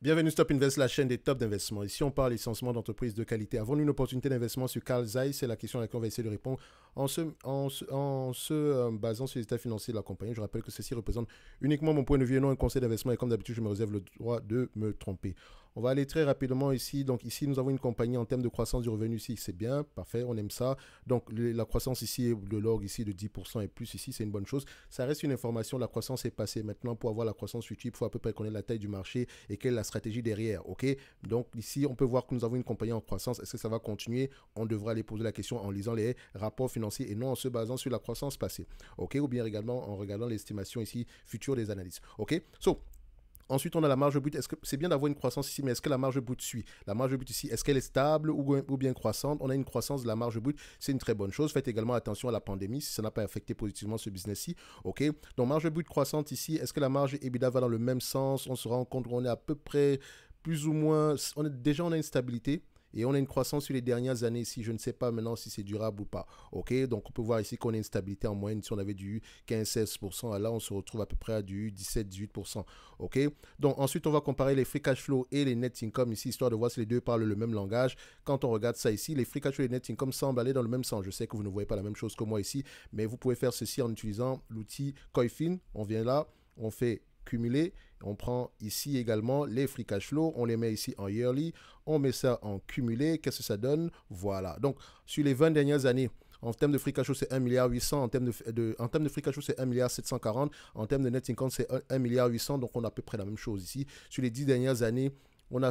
Bienvenue Stop Invest, la chaîne des tops d'investissement. Ici, on parle essentiellement d'entreprises de qualité. Avons-nous une opportunité d'investissement sur Carl Zeiss? C'est la question à laquelle on va essayer de répondre en se basant sur les états financiers de la compagnie. Je rappelle que ceci représente uniquement mon point de vue et non un conseil d'investissement. Et comme d'habitude, je me réserve le droit de me tromper. On va aller très rapidement ici. Donc ici, nous avons une compagnie en termes de croissance du revenu ici. C'est bien, parfait, on aime ça. Donc la croissance ici, de l'orgue ici de 10% et plus ici, c'est une bonne chose. Ça reste une information, la croissance est passée. Maintenant, pour avoir la croissance future, il faut à peu près connaître la taille du marché et quelle est la stratégie derrière. Ok. Donc ici, on peut voir que nous avons une compagnie en croissance. Est-ce que ça va continuer? On devra aller poser la question en lisant les rapports financiers et non en se basant sur la croissance passée. Ok. Ou bien également en regardant l'estimation ici future des analyses. Ok. Ensuite, on a la marge brute. Est-ce que c'est bien d'avoir une croissance ici, mais est-ce que la marge brute suit? La marge brute ici, est-ce qu'elle est stable ou bien croissante? On a une croissance de la marge brute, c'est une très bonne chose. Faites également attention à la pandémie, si ça n'a pas affecté positivement ce business-ci. OK? Donc, marge brute croissante ici, est-ce que la marge EBITDA va dans le même sens? On se rend compte qu'on est à peu près plus ou moins. On a une stabilité. Et on a une croissance sur les dernières années ici. Je ne sais pas maintenant si c'est durable ou pas. OK, donc on peut voir ici qu'on a une stabilité en moyenne. Si on avait du 15-16%, là on se retrouve à peu près à du 17-18%. OK, donc ensuite on va comparer les free cash flow et les net income ici, histoire de voir si les deux parlent le même langage. Quand on regarde ça ici, les free cash flow et les net income semblent aller dans le même sens. Je sais que vous ne voyez pas la même chose que moi ici, mais vous pouvez faire ceci en utilisant l'outil Coifin. On vient là, on fait cumuler. On prend ici également les free cash flow, on les met ici en yearly, on met ça en cumulé, qu'est-ce que ça donne? Voilà. Donc, sur les 20 dernières années, en termes de free cash flow, c'est 1,8 milliard. En termes de free cash flow, c'est 1,740 milliard. En termes de net income, c'est 1,8 milliard. Donc, on a à peu près la même chose ici. Sur les 10 dernières années, on a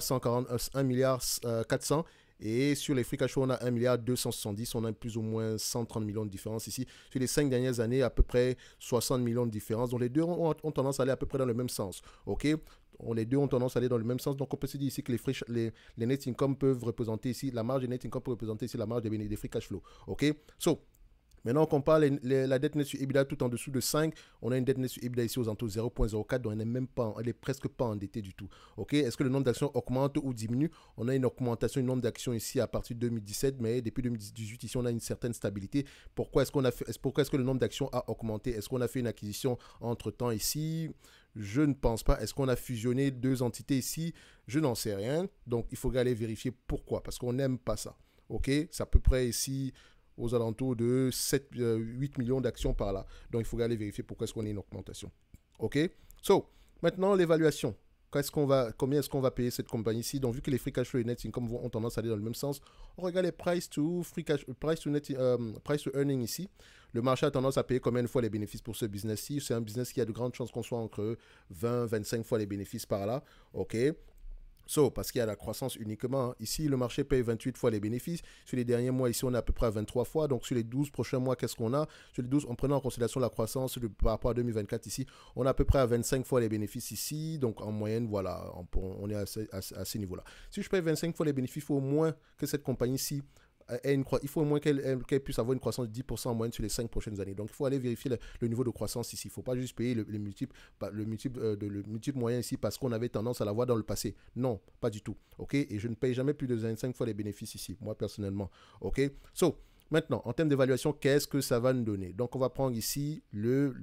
1 milliard 400. Et sur les free cash flow, on a 1 milliard 270. On a plus ou moins 130 millions de différence ici. Sur les 5 dernières années, à peu près 60 millions de différence. Donc les deux ont tendance à aller à peu près dans le même sens. OK? Les deux ont tendance à aller dans le même sens. Donc on peut se dire ici que les net income peuvent représenter ici, la marge des net income peut représenter ici la marge des free cash flow. OK? Maintenant, on compare la dette nette sur EBITDA tout en dessous de 5. On a une dette nette sur EBITDA ici aux alentours de 0,04, donc elle n'est presque pas endettée du tout. Ok, est-ce que le nombre d'actions augmente ou diminue? On a une augmentation du nombre d'actions ici à partir de 2017, mais depuis 2018, ici, on a une certaine stabilité. Pourquoi est-ce que le nombre d'actions a augmenté? Est-ce qu'on a fait une acquisition entre-temps ici? Je ne pense pas. Est-ce qu'on a fusionné deux entités ici? Je n'en sais rien. Donc, il faudrait aller vérifier pourquoi, parce qu'on n'aime pas ça. Ok, c'est à peu près ici aux alentours de 8 millions d'actions par là. Donc, il faudrait aller vérifier pourquoi est-ce qu'on a une augmentation. OK? Maintenant, l'évaluation. Combien est-ce qu'on va payer cette compagnie ici? Donc, vu que les free cash flow et net income ont tendance à aller dans le même sens, on regarde les price to earning ici. Le marché a tendance à payer combien de fois les bénéfices pour ce business-ci? C'est un business qui a de grandes chances qu'on soit entre 20-25 fois les bénéfices par là. OK? Parce qu'il y a la croissance uniquement. Ici, le marché paye 28 fois les bénéfices. Sur les derniers mois, ici, on est à peu près à 23 fois. Donc, sur les 12 prochains mois, qu'est-ce qu'on a? Sur les 12, en prenant en considération la croissance par rapport à 2024 ici, on est à peu près à 25 fois les bénéfices ici. Donc, en moyenne, voilà, on est à ces niveaux-là. Si je paye 25 fois les bénéfices, il faut au moins que cette compagnie-ci il faut au moins qu'elle puisse avoir une croissance de 10% en moyenne sur les 5 prochaines années. Donc, il faut aller vérifier le niveau de croissance ici. Il ne faut pas juste payer le multiple moyen ici parce qu'on avait tendance à l'avoir dans le passé. Non, pas du tout. OK? Et je ne paye jamais plus de 25 fois les bénéfices ici, moi personnellement. OK? Maintenant, en termes d'évaluation, qu'est-ce que ça va nous donner? Donc, on va prendre ici,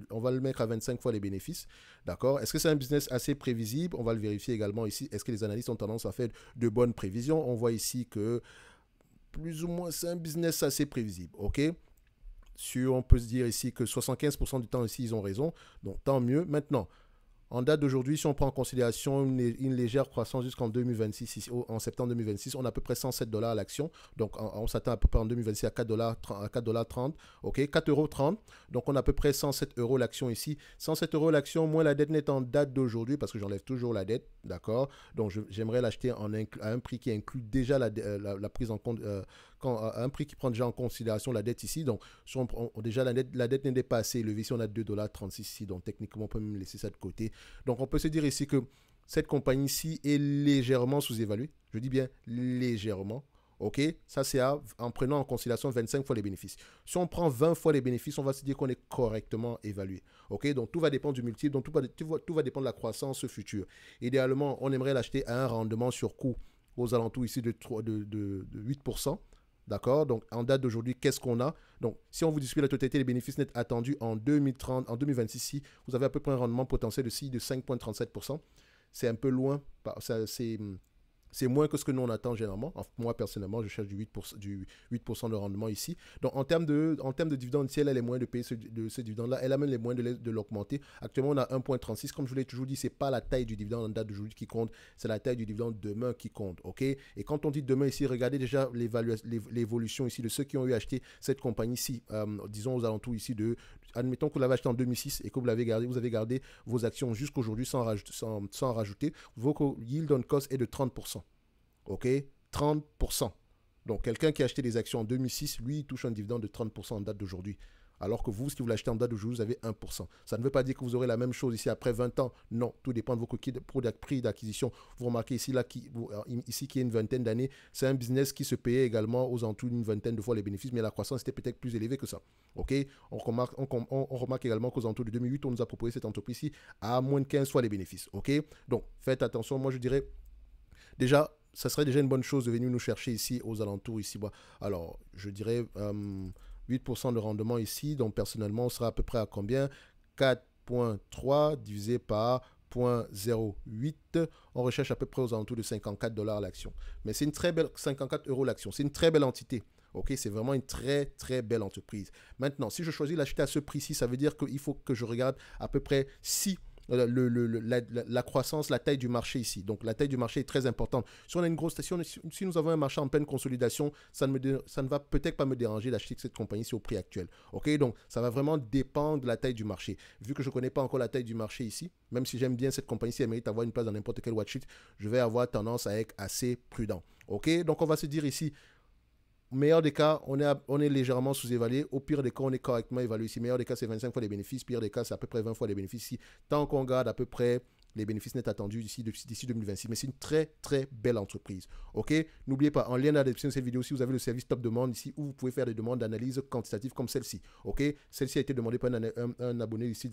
on va le mettre à 25 fois les bénéfices. D'accord? Est-ce que c'est un business assez prévisible? On va le vérifier également ici. Est-ce que les analystes ont tendance à faire de bonnes prévisions? On voit ici que plus ou moins, c'est un business assez prévisible. OK? On peut se dire ici que 75% du temps ici, ils ont raison. Donc, tant mieux. Maintenant, en date d'aujourd'hui, si on prend en considération une légère croissance jusqu'en 2026, ici, en septembre 2026, on a à peu près 107 dollars à l'action. Donc, on s'attend à peu près en 2026 à 4 dollars, à 4,30 $. OK, 4,30 €. Donc, on a à peu près 107 € l'action ici. 107 € l'action, moins la dette nette en date d'aujourd'hui, parce que j'enlève toujours la dette. D'accord? Donc, j'aimerais l'acheter à un prix qui inclut déjà la prise en compte, à un prix qui prend déjà en considération la dette ici. Donc, déjà, la dette n'est pas assez élevée. Ici, on a 2,36 $ ici. Donc, techniquement, on peut même laisser ça de côté. Donc, on peut se dire ici que cette compagnie-ci est légèrement sous-évaluée. Je dis bien légèrement. OK? Ça, c'est en prenant en considération 25 fois les bénéfices. Si on prend 20 fois les bénéfices, on va se dire qu'on est correctement évalué. OK? Donc, tout va dépendre du multiple. Donc, tout va dépendre de la croissance future. Idéalement, on aimerait l'acheter à un rendement sur coût aux alentours ici de 8%. D'accord? Donc, en date d'aujourd'hui, qu'est-ce qu'on a? Donc, si on vous distribue la totalité des bénéfices nets attendus en 2030, en 2026, vous avez à peu près un rendement potentiel de 5,37%. c'est un peu loin. C'est moins que ce que nous on attend généralement. Enfin, moi personnellement, je cherche du 8% de rendement ici. Donc en termes de dividendes, si elle a les moyens de payer ce dividende-là, elle a même les moyens de l'augmenter. Actuellement, on a 1,36. Comme je vous l'ai toujours dit, c'est pas la taille du dividende en date d'aujourd'hui qui compte, c'est la taille du dividende demain qui compte. Ok. Et quand on dit demain ici, regardez déjà l'évolution ici de ceux qui ont eu acheté cette compagnie-ci, disons aux alentours ici de, admettons que vous l'avez acheté en 2006 et que vous avez gardé vos actions jusqu'aujourd'hui sans rajouter, vos yield on cost est de 30%. OK, 30%. Donc, quelqu'un qui a acheté des actions en 2006, lui, il touche un dividende de 30% en date d'aujourd'hui. Alors que vous, si vous l'achetez en date d'aujourd'hui, vous avez 1%. Ça ne veut pas dire que vous aurez la même chose ici après 20 ans. Non, tout dépend de vos prix d'acquisition. Vous remarquez ici, ici qu'il y a une vingtaine d'années, c'est un business qui se payait également aux alentours d'une vingtaine de fois les bénéfices, mais la croissance était peut-être plus élevée que ça. OK, on remarque également qu'aux alentours de 2008, on nous a proposé cette entreprise-ci à moins de 15 fois les bénéfices. OK, donc faites attention. Moi, je dirais déjà, ça serait déjà une bonne chose de venir nous chercher ici aux alentours ici. Alors, je dirais 8% de rendement ici. Donc, personnellement, on sera à peu près à combien? 4,3 divisé par 0,08. On recherche à peu près aux alentours de 54 $ l'action. Mais c'est une très belle, 54 € l'action. C'est une très belle entité. Ok, c'est vraiment une très très belle entreprise. Maintenant, si je choisis d'acheter à ce prix-ci, ça veut dire qu'il faut que je regarde à peu près si la croissance, la taille du marché ici. Donc, la taille du marché est très importante. Si on a une grosse station, si nous avons un marché en pleine consolidation, ça ne va peut-être pas me déranger d'acheter cette compagnie au prix actuel. OK, donc ça va vraiment dépendre de la taille du marché. Vu que je ne connais pas encore la taille du marché ici, même si j'aime bien cette compagnie, si elle mérite d'avoir une place dans n'importe quel watchlist, je vais avoir tendance à être assez prudent. OK, donc on va se dire ici, au meilleur des cas, on est légèrement sous-évalué. Au pire des cas, on est correctement évalué. Ici, meilleur des cas, c'est 25 fois les bénéfices. Pire des cas, c'est à peu près 20 fois les bénéfices. Ici, tant qu'on garde à peu près les bénéfices nets attendus d'ici 2026. Mais c'est une très, très belle entreprise. OK? N'oubliez pas, en lien dans la description de cette vidéo, si vous avez le service Top Demande ici, où vous pouvez faire des demandes d'analyse quantitative comme celle-ci. OK? Celle-ci a été demandée par un abonné ici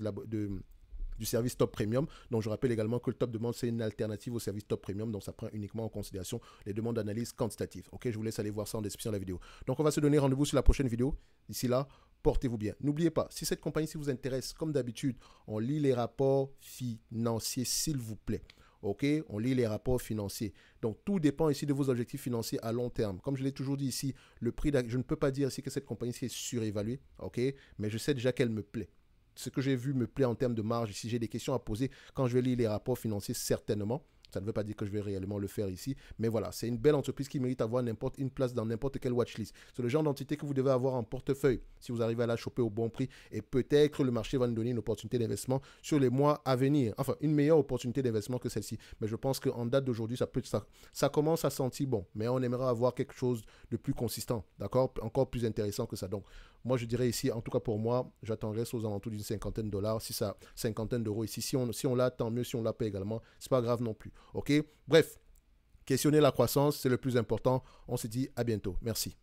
du service Top Premium. Donc, je rappelle également que le Top Demande, c'est une alternative au service Top Premium. Donc, ça prend uniquement en considération les demandes d'analyse quantitative. OK, je vous laisse aller voir ça en description de la vidéo. Donc, on va se donner rendez-vous sur la prochaine vidéo. D'ici là, portez-vous bien. N'oubliez pas, si cette compagnie vous intéresse, comme d'habitude, on lit les rapports financiers, s'il vous plaît. OK, on lit les rapports financiers. Donc, tout dépend ici de vos objectifs financiers à long terme. Comme je l'ai toujours dit ici, le prix, je ne peux pas dire ici que cette compagnie est surévaluée. OK, mais je sais déjà qu'elle me plaît. Ce que j'ai vu me plaît en termes de marge. Si j'ai des questions à poser quand je vais lire les rapports financiers, certainement. Ça ne veut pas dire que je vais réellement le faire ici. Mais voilà, c'est une belle entreprise qui mérite d'avoir une place dans n'importe quelle watchlist. C'est le genre d'entité que vous devez avoir en portefeuille si vous arrivez à la choper au bon prix. Et peut-être le marché va nous donner une opportunité d'investissement sur les mois à venir. Enfin, une meilleure opportunité d'investissement que celle-ci. Mais je pense qu'en date d'aujourd'hui, ça commence à sentir bon. Mais on aimerait avoir quelque chose de plus consistant. D'accord? Encore plus intéressant que ça. Donc, moi, je dirais ici, en tout cas pour moi, j'attendrai aux alentours d'une cinquantaine de $. Si ça, cinquantaine d'euros ici. Si on l'a, tant mieux. Si on l'a pas également, c'est pas grave non plus. OK? Bref, questionner la croissance, c'est le plus important. On se dit à bientôt. Merci.